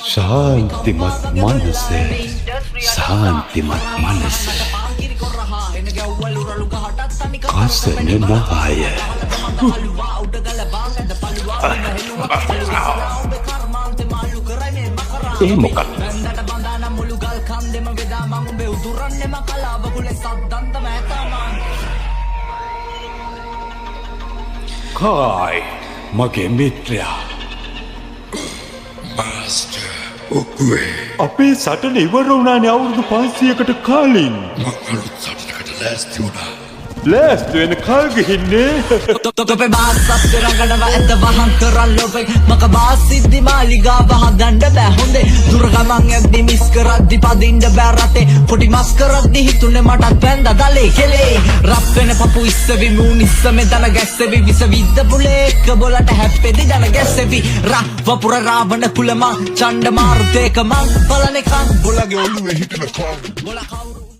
ශාන්තිමත් මනස ශාන්තිමත් මනස කසන නහය ඒ මොකක්ද කායි මගේ මිත්‍රයා අපේ සටන ඉවර වුණානේ අවුරුදු 500කට කලින්. මං අලුත් සටනකට ලෑස්ති වුණා. ලෑස්ති වෙන කල් ගිහින්නේ. තොපේ බාස්සත් රඟනවා ඇත වහන් කරන් ලොබෙක් මක බාසිද්දි මාලිගාව හදන්න බෑ හොඳේ දුර ගමන් යද්දි මිස් කරද්දි පදින්න බෑ රටේ පොඩි මස් කරද්දි හිතුනේ මටත් බැඳ දලේ කෙලේ රප් වෙන පපු ඉස්සවි මූනිස්ස මෙතන ගැස්සෙවි විස විද්ද පුලේ එක බොලට හැප්පෙදි දන ගැස්සෙවි රා වපුර රාවණ කුලම චණ්ඩ මාරුතේක මං බලන එකන් බොලගේ ඔළුවේ හිටන කවුරු බොල කවුරු